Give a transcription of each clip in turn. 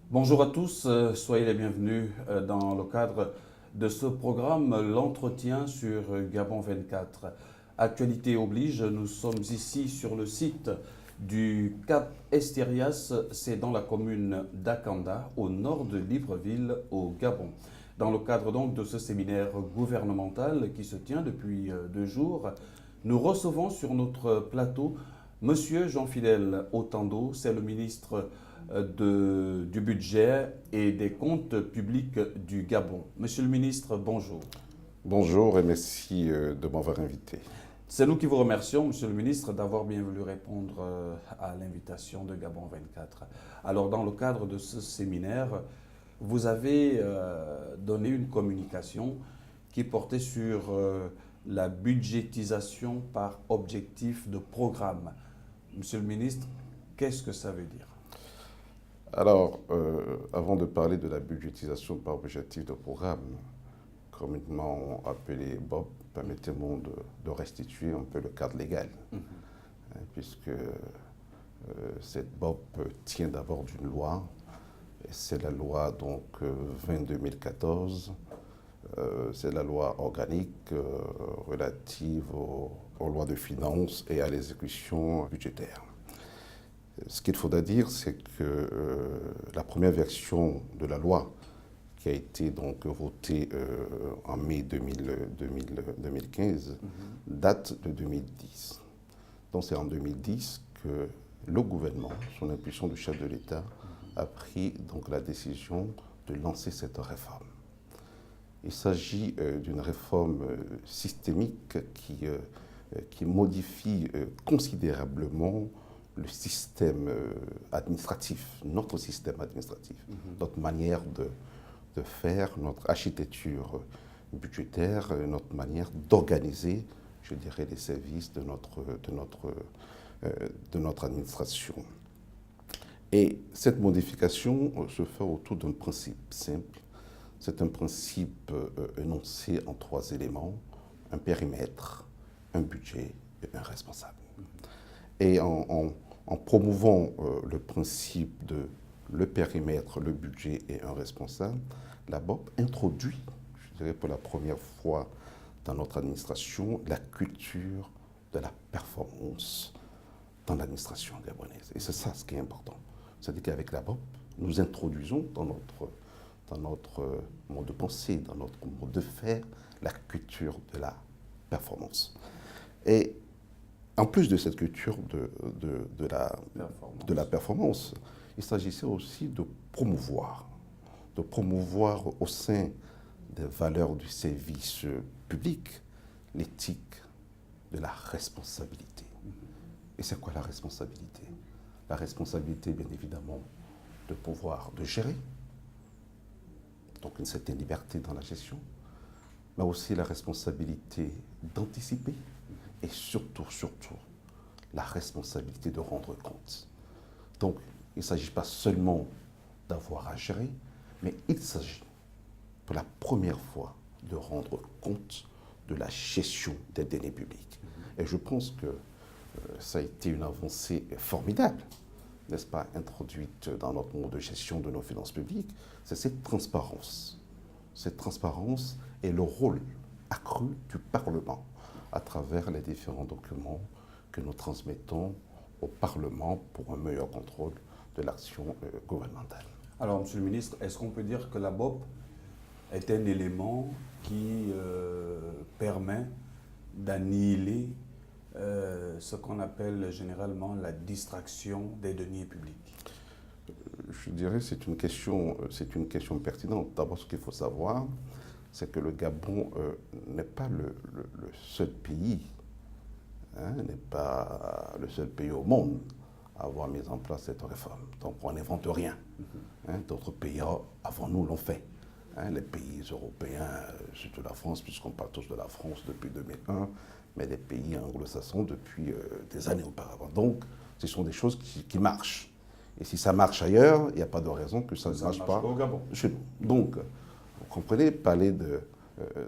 Bonjour à tous, soyez les bienvenus dans le cadre de ce programme, l'entretien sur Gabon 24. Actualité oblige, nous sommes ici sur le site du Cap Esterias, c'est dans la commune d'Akanda, au nord de Libreville, au Gabon. Dans le cadre donc de ce séminaire gouvernemental qui se tient depuis 2 jours, nous recevons sur notre plateau Monsieur Jean-Fidèle Otando, c'est le ministre du budget et des comptes publics du Gabon. Monsieur le ministre, bonjour. Bonjour et merci de m'avoir invité. C'est nous qui vous remercions, monsieur le ministre, d'avoir bien voulu répondre à l'invitation de Gabon 24. Alors, dans le cadre de ce séminaire, vous avez donné une communication qui portait sur la budgétisation par objectif de programme. Monsieur le ministre, qu'est-ce que ça veut dire ? Alors, avant de parler de la budgétisation par objectif de programme, communément appelé BOP, permettez-moi de restituer un peu le cadre légal, puisque cette BOP tient d'abord d'une loi, et c'est la loi donc 20-2014, c'est la loi organique relative aux lois de finances et à l'exécution budgétaire. Ce qu'il faudra dire, c'est que la première version de la loi qui a été donc votée en mai 2015 date de 2010. Donc c'est en 2010 que le gouvernement, sous l'impulsion du chef de l'État, a pris donc la décision de lancer cette réforme. Il s'agit d'une réforme systémique qui modifie considérablement le système administratif, notre système administratif, notre manière de faire, notre architecture budgétaire, notre manière d'organiser, je dirais, les services de notre administration. Et cette modification se fait autour d'un principe simple. C'est un principe énoncé en 3 éléments, un périmètre, un budget et un responsable. Et en promouvant le principe de le périmètre, le budget et un responsable, la BOP introduit, je dirais pour la première fois dans notre administration, la culture de la performance dans l'administration gabonaise. Et c'est ça ce qui est important. C'est-à-dire qu'avec la BOP, nous introduisons dans notre mode de pensée, dans notre mode de faire, la culture de la performance. Et en plus de cette culture de la performance, il s'agissait aussi de promouvoir au sein des valeurs du service public l'éthique de la responsabilité. Et c'est quoi la responsabilité? La responsabilité, bien évidemment, de pouvoir de gérer, donc une certaine liberté dans la gestion, mais aussi la responsabilité d'anticiper et surtout, la responsabilité de rendre compte. Donc, il ne s'agit pas seulement d'avoir à gérer, mais il s'agit, pour la première fois, de rendre compte de la gestion des deniers publics. Et je pense que ça a été une avancée formidable, n'est-ce pas, introduite dans notre mode de gestion de nos finances publiques. C'est cette transparence. Cette transparence est le rôle accru du Parlement à travers les différents documents que nous transmettons au Parlement pour un meilleur contrôle de l'action gouvernementale. Alors, monsieur le ministre, est-ce qu'on peut dire que la BOP est un élément qui permet d'annihiler ce qu'on appelle généralement la distraction des deniers publics? Je dirais que c'est une question pertinente. D'abord, ce qu'il faut savoir, c'est que le Gabon n'est pas le seul pays, n'est pas le seul pays au monde à avoir mis en place cette réforme. Donc on n'invente rien. D'autres pays avant nous l'ont fait. Les pays européens, surtout la France, puisqu'on parle tous de la France depuis 2001, mais les pays anglo-saxons depuis des années auparavant. Donc ce sont des choses qui marchent. Et si ça marche ailleurs, il n'y a pas de raison que ça ne marche pas au Gabon. Donc, vous comprenez, parler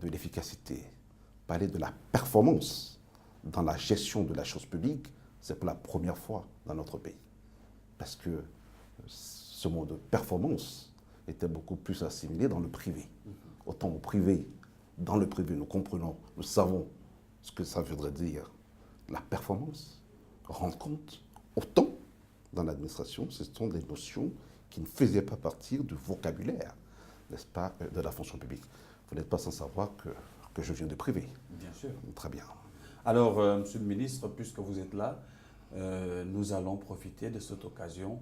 de l'efficacité, parler de la performance dans la gestion de la chose publique, c'est pour la première fois dans notre pays. Parce que ce mot de performance était beaucoup plus assimilé dans le privé. Autant au privé, dans le privé, nous comprenons, nous savons ce que ça voudrait dire la performance, rendre compte. Autant dans l'administration, ce sont des notions qui ne faisaient pas partie du vocabulaire, n'est-ce pas, de la fonction publique. Vous n'êtes pas sans savoir que je viens du privé. Bien sûr. Très bien. Alors, Monsieur le ministre, puisque vous êtes là, nous allons profiter de cette occasion.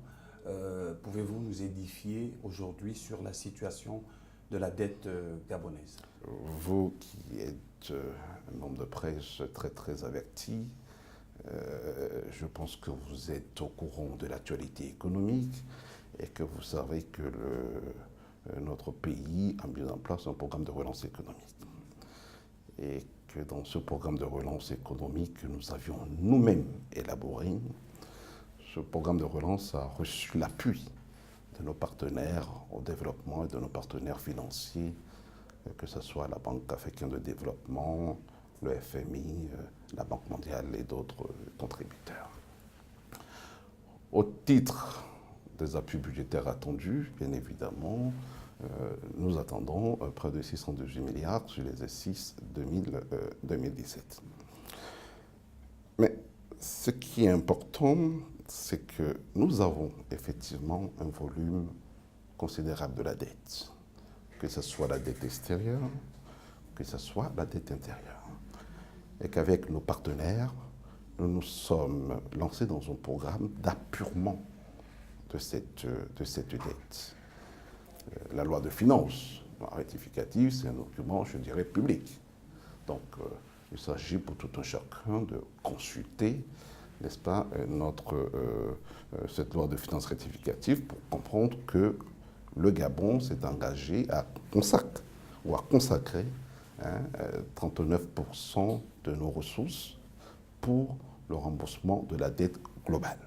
Pouvez-vous nous édifier aujourd'hui sur la situation de la dette gabonaise? Vous qui êtes un homme de presse très très averti, je pense que vous êtes au courant de l'actualité économique et que vous savez que notre pays a mis en place un programme de relance économique. Et que dans ce programme de relance économique que nous avions nous-mêmes élaboré, ce programme de relance a reçu l'appui de nos partenaires au développement et de nos partenaires financiers, que ce soit la Banque africaine de développement, le FMI, la Banque mondiale et d'autres contributeurs. Au titre des appuis budgétaires attendus, bien évidemment, nous attendons près de 618 milliards sur les exercices 2017. Mais ce qui est important, c'est que nous avons effectivement un volume considérable de la dette, que ce soit la dette extérieure, que ce soit la dette intérieure. Et qu'avec nos partenaires, nous nous sommes lancés dans un programme d'appurement de cette dette. La loi de finances rectificative, c'est un document, je dirais, public. Donc, il s'agit pour tout un chacun de consulter, n'est-ce pas, cette loi de finances rectificative pour comprendre que le Gabon s'est engagé à consacrer 39% de nos ressources pour le remboursement de la dette globale.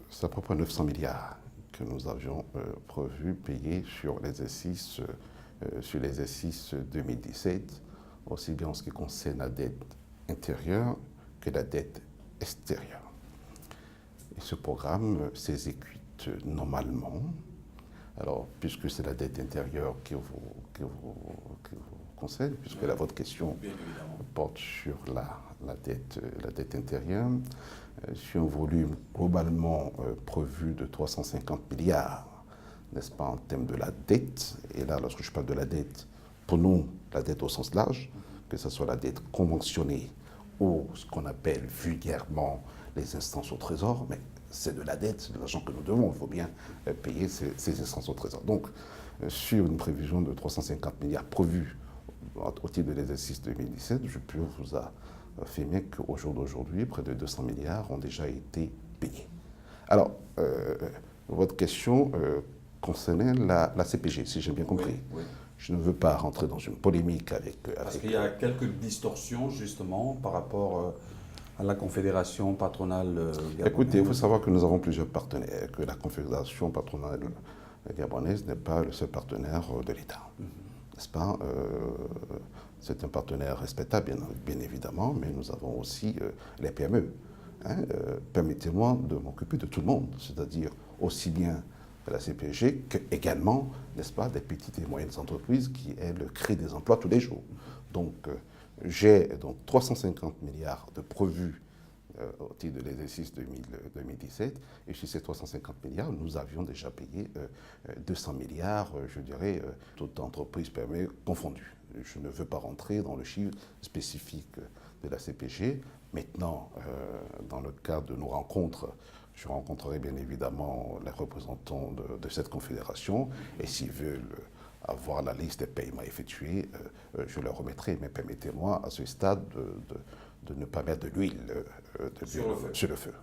C'est à peu près 900 milliards que nous avions prévu payer sur l'exercice 2017, aussi bien en ce qui concerne la dette intérieure que la dette extérieure. Et ce programme s'exécute normalement. Alors, puisque c'est la dette intérieure qui vous concerne, puisque votre question porte sur la dette intérieure, sur un volume globalement prévu de 350 milliards, n'est-ce pas, en termes de la dette. Et là, lorsque je parle de la dette, pour nous, la dette au sens large, que ce soit la dette conventionnée ou ce qu'on appelle vulgairement les instances au trésor, mais c'est de la dette, c'est de l'argent que nous devons, il faut bien payer ces instances au trésor. Donc, sur une prévision de 350 milliards prévue au titre de l'exercice 2017, je peux vous affirmer qu'au jour d'aujourd'hui, près de 200 milliards ont déjà été payés. Alors, votre question concernait la CPG, si j'ai bien compris. Oui, oui. Je ne veux pas rentrer dans une polémique avec... Parce qu'il y a quelques distorsions, justement, par rapport à la Confédération patronale gabonaise. Écoutez, il faut savoir que nous avons plusieurs partenaires, que la Confédération patronale gabonaise n'est pas le seul partenaire de l'État. N'est-ce pas? C'est un partenaire respectable, bien évidemment, mais nous avons aussi les PME. Permettez-moi de m'occuper de tout le monde, c'est-à-dire aussi bien de la CPG que également, n'est-ce pas, des petites et moyennes entreprises qui, elles, créent des emplois tous les jours. Donc, j'ai donc 350 milliards de prévus au titre de l'exercice 2017. Et sur ces 350 milliards, nous avions déjà payé 200 milliards, je dirais, toutes entreprises PME confondues. Je ne veux pas rentrer dans le chiffre spécifique de la CPG. Maintenant, dans le cadre de nos rencontres, je rencontrerai bien évidemment les représentants de cette confédération. Et s'ils veulent avoir la liste des paiements effectués, je leur remettrai. Mais permettez-moi à ce stade de ne pas mettre de l'huile sur le feu.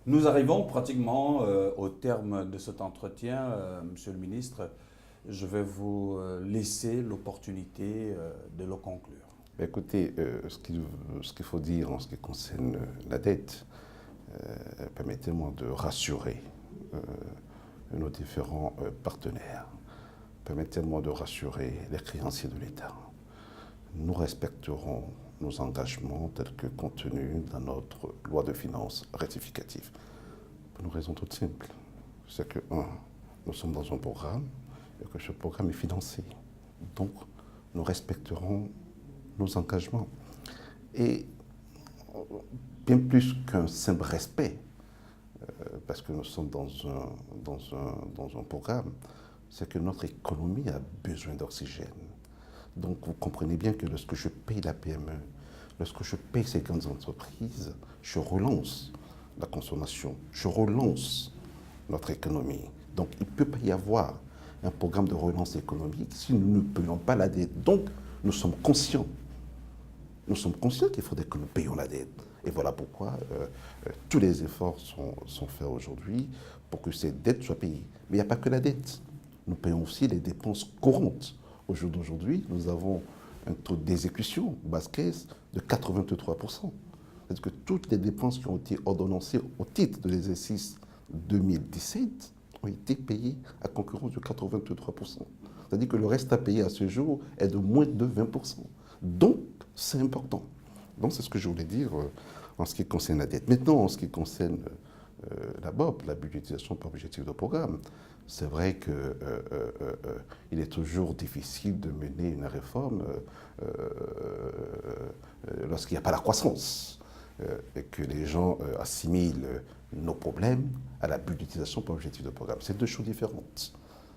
Nous arrivons pratiquement au terme de cet entretien, Monsieur le ministre. Je vais vous laisser l'opportunité de le conclure. Écoutez, ce qu'il faut dire en ce qui concerne la dette, permettez-moi de rassurer nos différents partenaires. permettez-moi de rassurer les créanciers de l'État. Nous respecterons nos engagements tels que contenus dans notre loi de finances rectificative. Pour une raison toute simple. C'est que, un, nous sommes dans un programme et que ce programme est financé. Donc, nous respecterons nos engagements. Et bien plus qu'un simple respect, parce que nous sommes dans un programme, c'est que notre économie a besoin d'oxygène. Donc vous comprenez bien que lorsque je paye la PME, lorsque je paye ces grandes entreprises, je relance la consommation, je relance notre économie. Donc il ne peut pas y avoir un programme de relance économique si nous ne payons pas la dette. Donc nous sommes conscients qu'il faudrait que nous payions la dette. Et voilà pourquoi tous les efforts sont faits aujourd'hui pour que ces dettes soient payées. Mais il n'y a pas que la dette. Nous payons aussi les dépenses courantes. Au jour d'aujourd'hui, nous avons un taux d'exécution basse caisse de 83%. C'est-à-dire que toutes les dépenses qui ont été ordonnancées au titre de l'exercice 2017 ont été payées à concurrence de 83%. C'est-à-dire que le reste à payer à ce jour est de moins de 20%. Donc, c'est important. Donc, c'est ce que je voulais dire en ce qui concerne la dette. Maintenant, en ce qui concerne la BOP, la budgétisation par objectif de programme, c'est vrai qu'il est toujours difficile de mener une réforme lorsqu'il n'y a pas la croissance et que les gens assimilent nos problèmes à la budgétisation par objectif de programme. C'est deux choses différentes,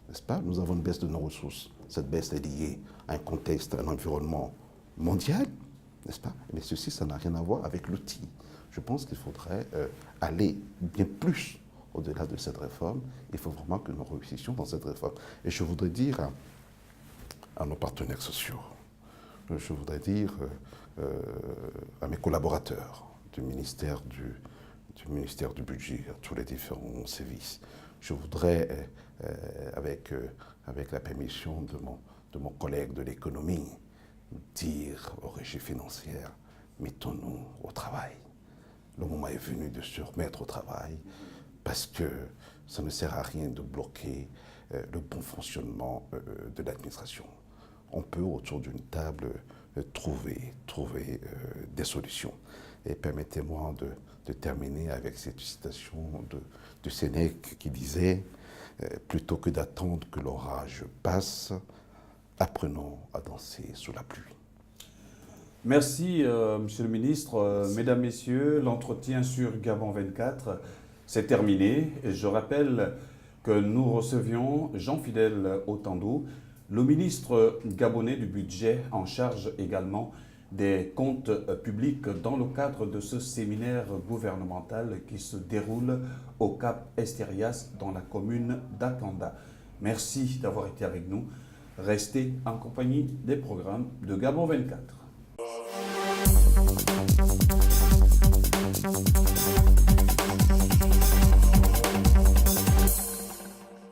n'est-ce pas? Nous avons une baisse de nos ressources. Cette baisse est liée à un contexte, à un environnement mondial, n'est-ce pas? Mais ceci, ça n'a rien à voir avec l'outil. Je pense qu'il faudrait aller bien plus au-delà de cette réforme. Il faut vraiment que nous réussissions dans cette réforme. Et je voudrais dire à nos partenaires sociaux, je voudrais dire à mes collaborateurs du ministère du Budget, à tous les différents services, je voudrais, avec la permission de mon collègue de l'économie, dire aux régies financières, mettons-nous au travail. Le moment est venu de se remettre au travail parce que ça ne sert à rien de bloquer le bon fonctionnement de l'administration. On peut, autour d'une table, trouver des solutions. Et permettez-moi de terminer avec cette citation de Sénèque qui disait « Plutôt que d'attendre que l'orage passe, apprenons à danser sous la pluie ». Merci, Monsieur le Ministre. Mesdames, Messieurs, l'entretien sur Gabon 24, c'est terminé. Je rappelle que nous recevions Jean-Fidèle Otandou, le ministre gabonais du budget en charge également des comptes publics dans le cadre de ce séminaire gouvernemental qui se déroule au Cap Esterias dans la commune d'Akanda. Merci d'avoir été avec nous. Restez en compagnie des programmes de Gabon 24.